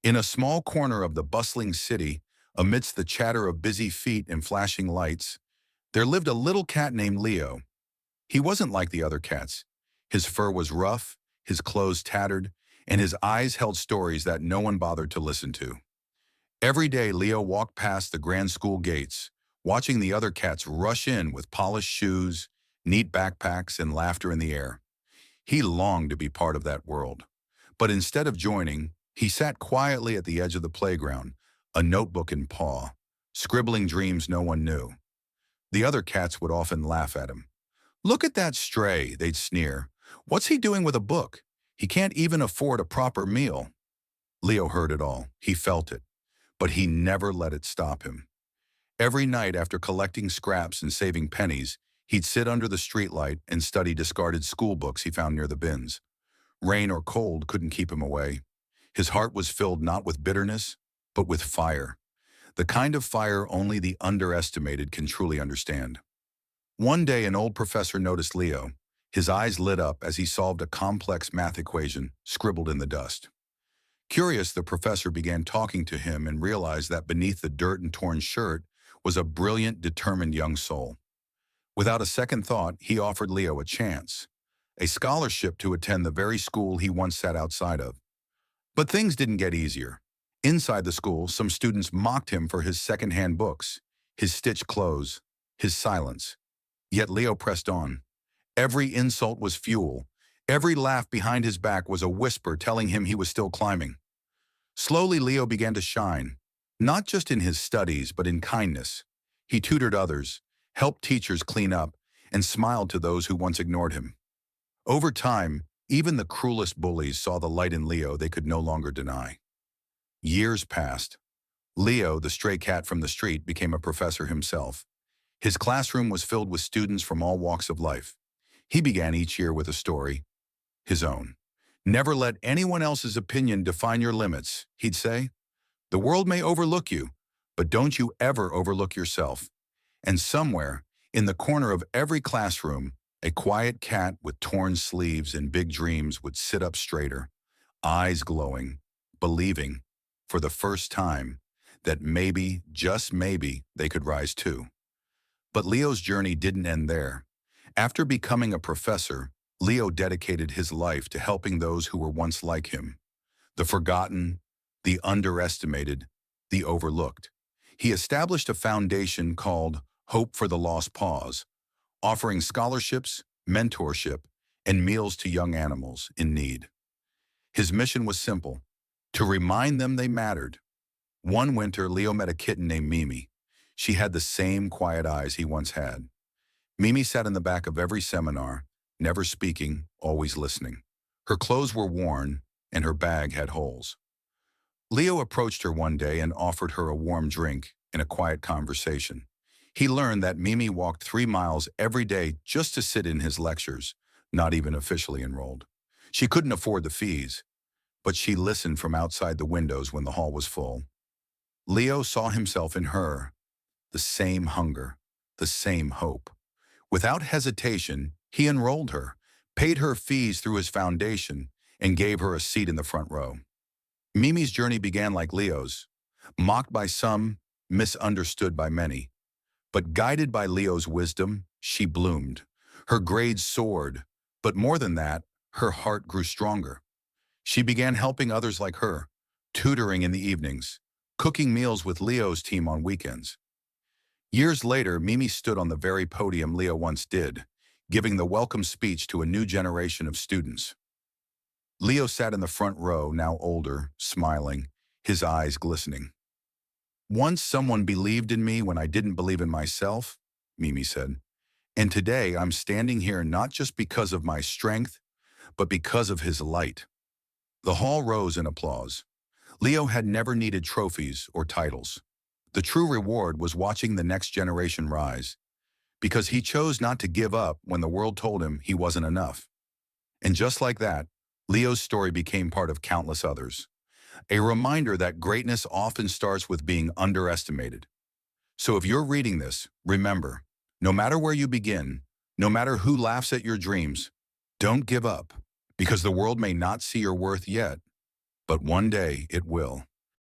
In a small corner of the bustling city, amidst the chatter of busy feet and flashing lights, there lived a little cat named Leo. He wasn't like the other cats. His fur was rough, his clothes tattered, and his eyes held stories that no one bothered to listen to. Every day, Leo walked past the grand school gates, watching the other cats rush in with polished shoes, neat backpacks, and laughter in the air. He longed to be part of that world. But instead of joining, he sat quietly at the edge of the playground, a notebook in paw, scribbling dreams no one knew. The other cats would often laugh at him. "Look at that stray," they'd sneer. "What's he doing with a book? He can't even afford a proper meal." Leo heard it all. He felt it. But he never let it stop him. Every night after collecting scraps and saving pennies, he'd sit under the streetlight and study discarded school books he found near the bins. Rain or cold couldn't keep him away. His heart was filled not with bitterness, but with fire. The kind of fire only the underestimated can truly understand. One day, an old professor noticed Leo. His eyes lit up as he solved a complex math equation scribbled in the dust. Curious, the professor began talking to him and realized that beneath the dirt and torn shirt was a brilliant, determined young soul. Without a second thought, he offered Leo a chance, a scholarship to attend the very school he once sat outside of. But things didn't get easier. Inside the school, some students mocked him for his second-hand books, his stitched clothes, his silence. Yet Leo pressed on. Every insult was fuel. Every laugh behind his back was a whisper telling him he was still climbing. Slowly, Leo began to shine, not just in his studies, but in kindness. He tutored others, helped teachers clean up, and smiled to those who once ignored him. Over time, even the cruelest bullies saw the light in Leo they could no longer deny. Years passed. Leo, the stray cat from the street, became a professor himself. His classroom was filled with students from all walks of life. He began each year with a story, his own. "Never let anyone else's opinion define your limits," he'd say. "The world may overlook you, but don't you ever overlook yourself." And somewhere, in the corner of every classroom, a quiet cat with torn sleeves and big dreams would sit up straighter, eyes glowing, believing, for the first time, that maybe, just maybe, they could rise too. But Leo's journey didn't end there. After becoming a professor, Leo dedicated his life to helping those who were once like him, the forgotten, the underestimated, the overlooked. He established a foundation called Hope for the Lost Paws, offering scholarships, mentorship, and meals to young animals in need. His mission was simple: to remind them they mattered. One winter, Leo met a kitten named Mimi. She had the same quiet eyes he once had. Mimi sat in the back of every seminar, never speaking, always listening. Her clothes were worn, and her bag had holes. Leo approached her one day and offered her a warm drink in a quiet conversation. He learned that Mimi walked 3 miles every day just to sit in his lectures, not even officially enrolled. She couldn't afford the fees, but she listened from outside the windows when the hall was full. Leo saw himself in her, the same hunger, the same hope. Without hesitation, he enrolled her, paid her fees through his foundation, and gave her a seat in the front row. Mimi's journey began like Leo's, mocked by some, misunderstood by many. But guided by Leo's wisdom, she bloomed. Her grades soared, but more than that, her heart grew stronger. She began helping others like her, tutoring in the evenings, cooking meals with Leo's team on weekends. Years later, Mimi stood on the very podium Leo once did, giving the welcome speech to a new generation of students. Leo sat in the front row, now older, smiling, his eyes glistening. "Once someone believed in me when I didn't believe in myself," Mimi said. "And today I'm standing here not just because of my strength, but because of his light." The hall rose in applause. Leo had never needed trophies or titles. The true reward was watching the next generation rise, because he chose not to give up when the world told him he wasn't enough. And just like that, Leo's story became part of countless others. A reminder that greatness often starts with being underestimated. So if you're reading this, remember, no matter where you begin, no matter who laughs at your dreams, don't give up, because the world may not see your worth yet, but one day it will.